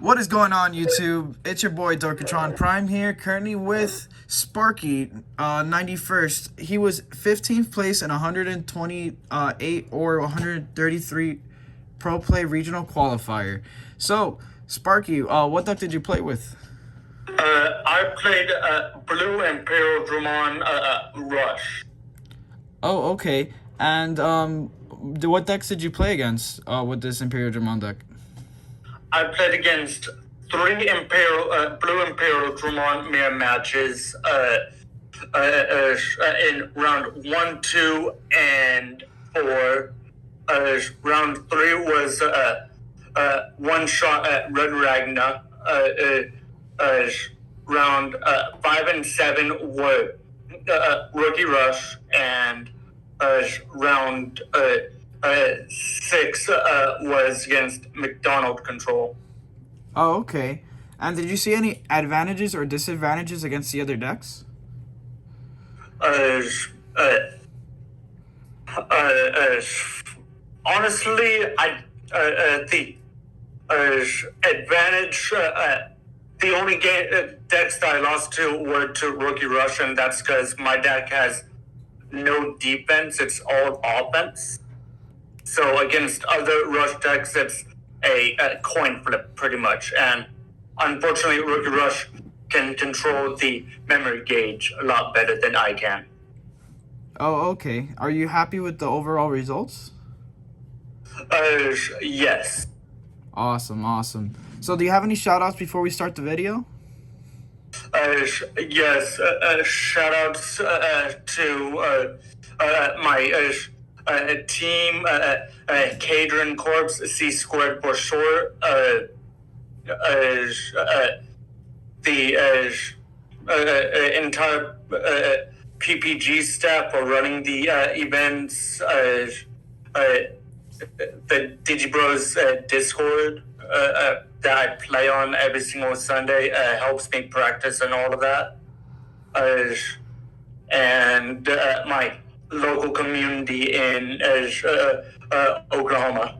What is going on, YouTube? It's your boy Dorkatronprime here, currently with Sparky, 91st. He was 15th place in 128 or 133 Pro Play Regional Qualifier. So, Sparky, what deck did you play with? I played Blue Imperialdramon Rush. Oh, okay. And what decks did you play against with this Imperialdramon deck? I played against three Blue Imperialdramon mirror matches in round 1, 2, and 4. Round 3 was one shot at Red Ragna. Round 5 and 7 were Rookie Rush, and round 6 was against McDonald Control. Oh, okay. And did you see any advantages or disadvantages against the other decks? Honestly, the advantage, the only decks that I lost to were to Rookie Rush, and that's because my deck has no defense, it's all offense. So against other Rush decks, it's a coin flip, pretty much. And unfortunately, Rookie Rush can control the memory gauge a lot better than I can. Oh, okay. Are you happy with the overall results? Yes. Awesome. So do you have any shout-outs before we start the video? Yes. Shout-outs to my team, Cadron Corps, C Squared for short, the entire PPG staff for running the events, the DigiBros Discord that I play on every single Sunday helps me practice and all of that, and my local community in Oklahoma.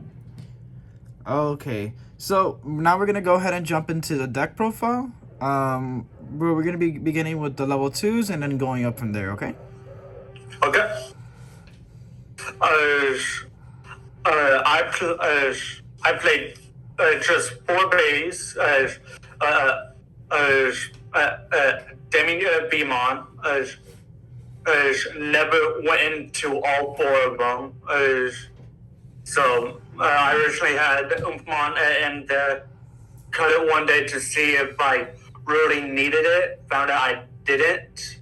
Okay. So now we're going to go ahead and jump into the deck profile. We're going to be beginning with the level 2s and then going up from there, okay? Okay. I played just 4 bays. Digimon never went into all 4 of them. So I originally had Omnimon and cut it one day to see if I really needed it. Found out I didn't,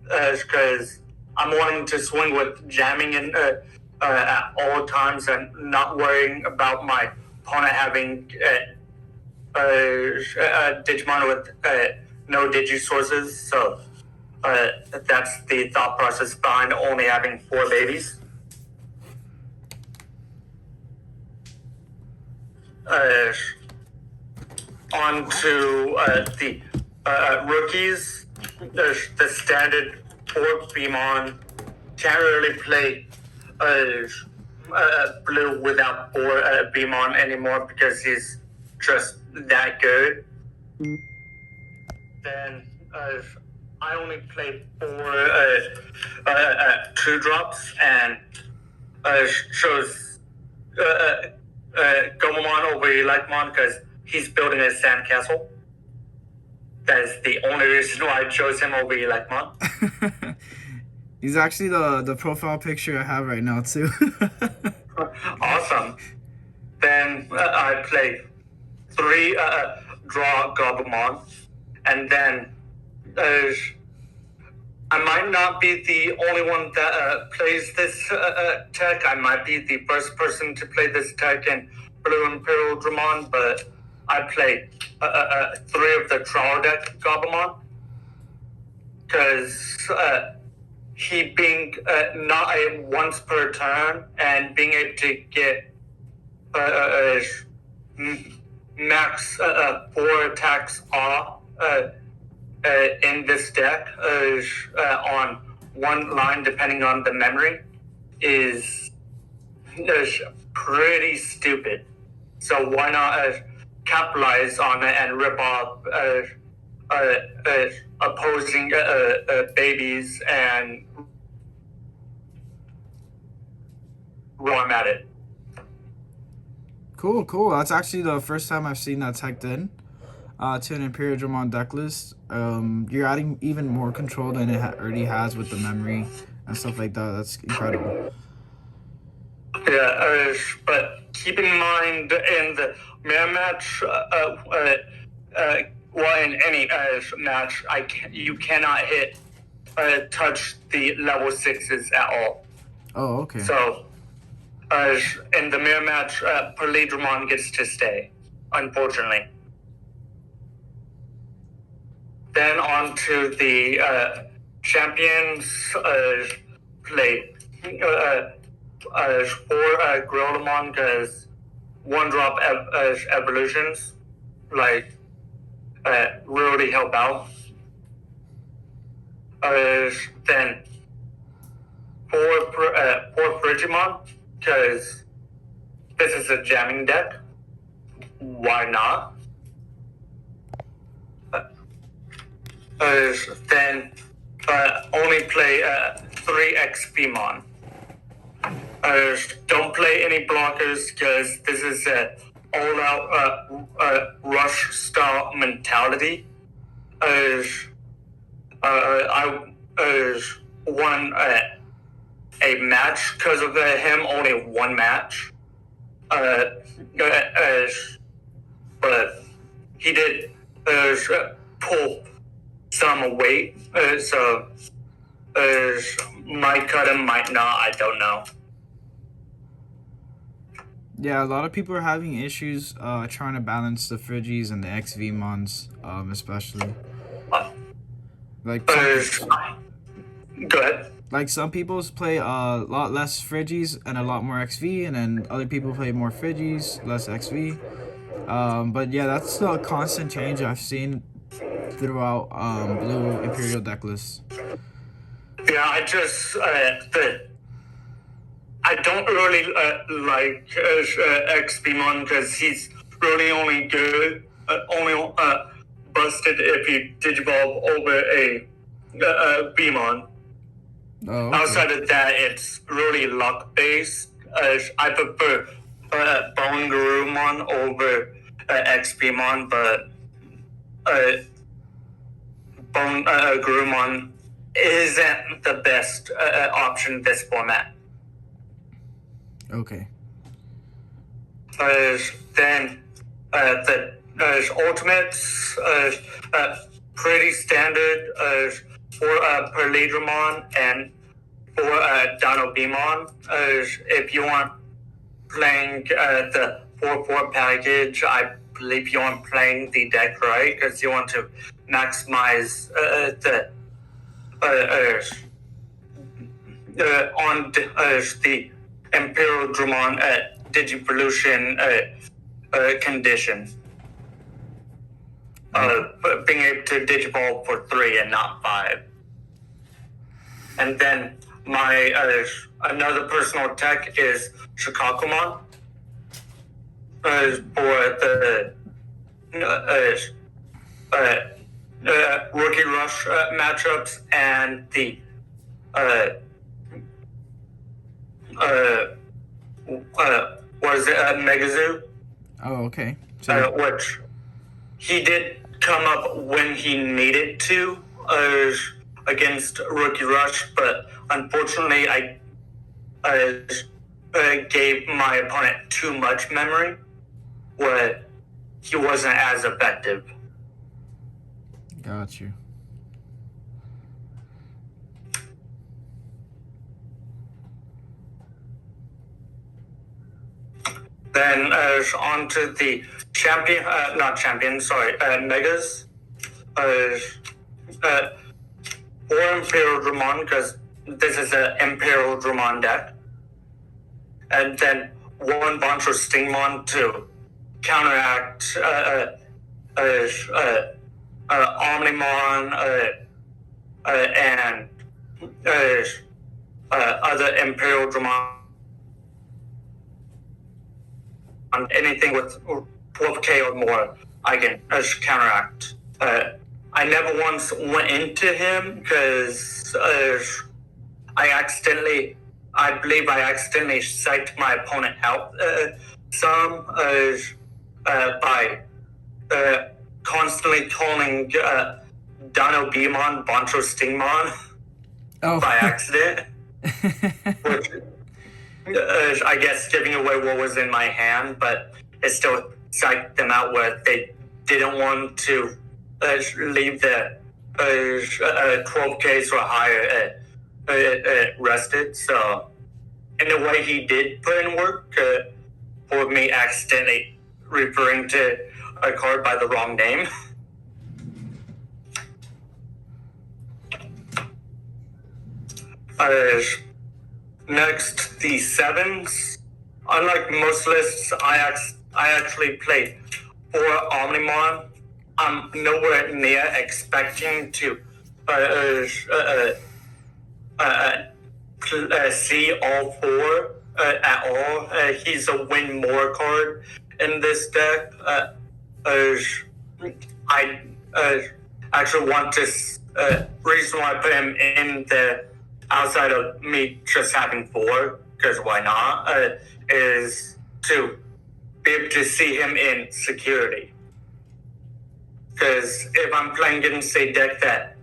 because I'm wanting to swing with jamming in at all times and not worrying about my opponent having Digimon with no Digi sources. So that's the thought process behind only having 4 babies. On to the rookies. The standard 4 Bimon. Can't really play Blue without 4 Bimon anymore because he's just that good. Then I only played 4 2-drops and chose Gomamon over Electmon because he's building a sandcastle. That is the only reason why I chose him over Electmon. He's actually the profile picture I have right now, too. Awesome. Then I played 3 draw Gobamon, and then I might not be the only one that plays this tech. I might be the first person to play this tech in Blue Imperialdramon, but I played 3 of the draw deck Gobamon because he being not a once per turn and being able to get max 4 attacks off in this deck on one line, depending on the memory, is pretty stupid. So why not capitalize on it and rip off opposing babies and roam at it. Cool. That's actually the first time I've seen that tagged in to an Imperialdramon deck list. You're adding even more control than it already has with the memory and stuff like that. That's incredible. Yeah, but keep in mind in the mirror match, well, in any match, you cannot touch the level 6s at all. Oh, okay. So, in the mirror match, Imperialdramon gets to stay, unfortunately. Then on to the champions play. For Gorillomon, because one-drop evolutions really help out. Then for Frigimon, because this is a jamming deck. Why not? Then only play 3 XPmon. Don't play any blockers because this is an all-out rush style mentality. I won a match because of him, only one match. But he did pull some weight, so might cut him, might not, I don't know. Yeah, a lot of people are having issues trying to balance the Friggies and the XVmons, especially. Like go ahead. Like some people play a lot less Friggies and a lot more XV, and then other people play more Friggies, less XV. But yeah, that's a constant change I've seen throughout Blue Imperial deck lists. Yeah, I don't really like XPmon because he's really only good, busted if you digivolve over a Bmon. Oh, okay. Outside of that, it's really luck based. I prefer Bone Garurumon over XPmon, but Bone Garurumon isn't the best option in this format. Okay. Then the ultimates pretty standard for Imperialdramon and for Dinobemon. If you aren't playing the 4/4 package, I believe you aren't playing the deck right because you want to maximize on the Imperialdramon Digivolution condition. Being able to digivolve for 3 and not 5. And then my another personal tech is Shikakumon for the Rookie Rush matchups and the what is it, Megazoo? Oh, okay. So Which he did come up when he needed to against Rookie Rush, but unfortunately I gave my opponent too much memory where he wasn't as effective. got you. Then on to the Megas. For Imperialdramon, because this is an Imperialdramon deck. And then one bunch of Stingmon to counteract Omnimon and other Imperialdramon. Anything with 12k or more, I can counteract. I never once went into him because I believe I accidentally psyched my opponent out some by constantly calling Dino Beamon Boncho Stingmon by accident. Which, I guess giving away what was in my hand, but it still psyched them out where they didn't want to leave the 12Ks or higher rested. So, in a way, he did put in work for me accidentally referring to a card by the wrong name. Next, the sevens. Unlike most lists, I actually played 4 Omnimon. I'm nowhere near expecting to see all 4 at all. He's a win more card in this deck. I actually want to reason why I put him in the outside of me just having 4, because why not, is to be able to see him in security. Because if I'm playing against a deck that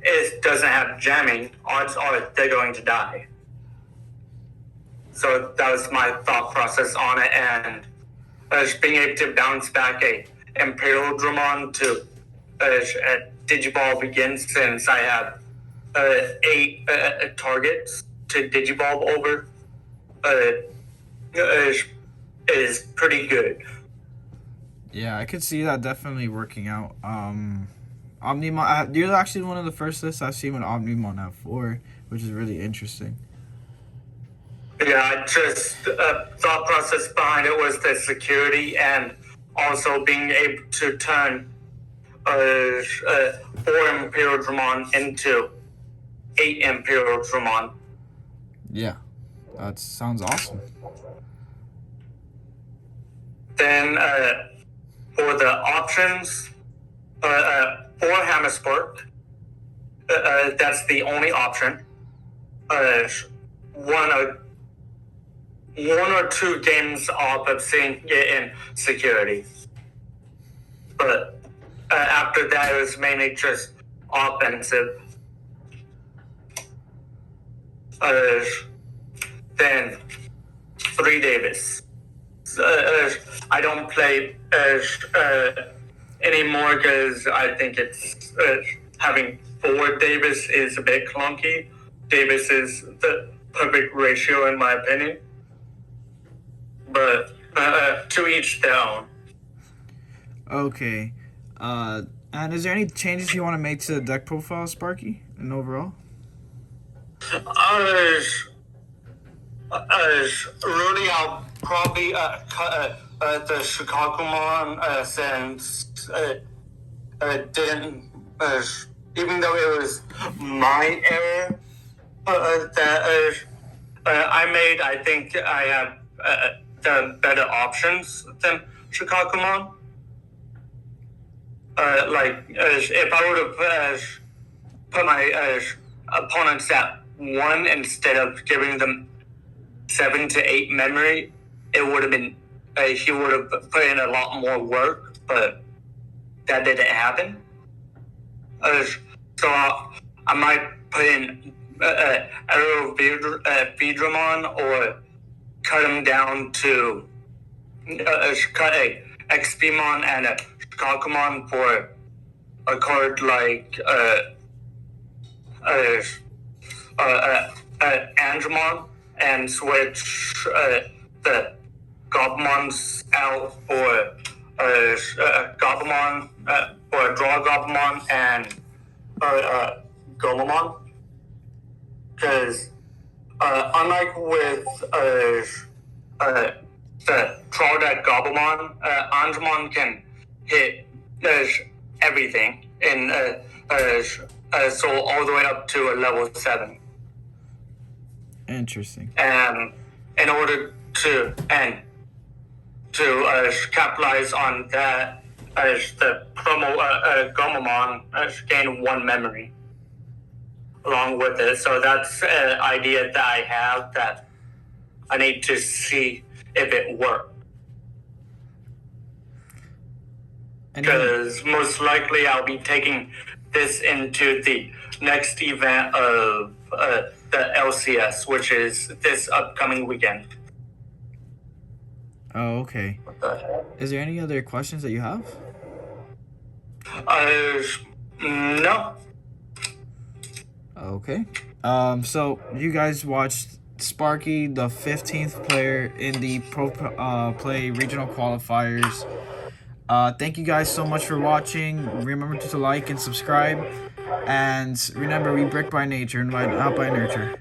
it doesn't have jamming, odds are they're going to die. So that was my thought process on it, and just being able to bounce back a Imperialdramon to Digiball begin, since I have 8 targets to Digiball over, is pretty good. Yeah, I could see that definitely working out. Omnimon, you're actually one of the first lists I've seen with Omnimon have 4, which is really interesting. Yeah, just thought process behind it was the security, and also being able to turn 4 Imperialdramon into 8 Imperialdramon. Yeah, that sounds awesome. Then for the options, 4 Hammerspark. That's the only option. One or 2 games off of seeing it in security. But after that, it was mainly just offensive. Then 3 Davis. I don't play anymore because I think it's having 4 Davis is a bit clunky. Davis is the perfect ratio in my opinion. But to each their own. Okay. And is there any changes you want to make to the deck profile, Sparky, and overall? Really, I'll probably cut the Chicago-mon since didn't, even though it was my error that I made, I think I have the better options than Chicago-mon. If I would have put my opponents at 1 instead of giving them 7 to 8 memory, it would have been he would have put in a lot more work, but that didn't happen. So I might put in Imperialdramon or cut him down to cut a XPmon and a Chicago-mon for a card like Andromon, and switch the Goblimons out for Goblimon, or draw Goblimon and Golemon. Because unlike with the draw deck Goblimon, Andromon can hit everything in so all the way up to a level 7. Interesting. And in order to, and to capitalize on that, the promo Gomamon gain 1 memory along with it. So that's an idea that I have that I need to see if it works. Because most likely I'll be taking this into the next event of the LCS, which is this upcoming weekend. Oh, okay. What the heck? Is there any other questions that you have? No. Okay. So you guys watched Sparky, the 15th player in the Pro Play regional qualifiers. Thank you guys so much for watching. Remember to like and subscribe. And remember, we brick by nature and not by nurture.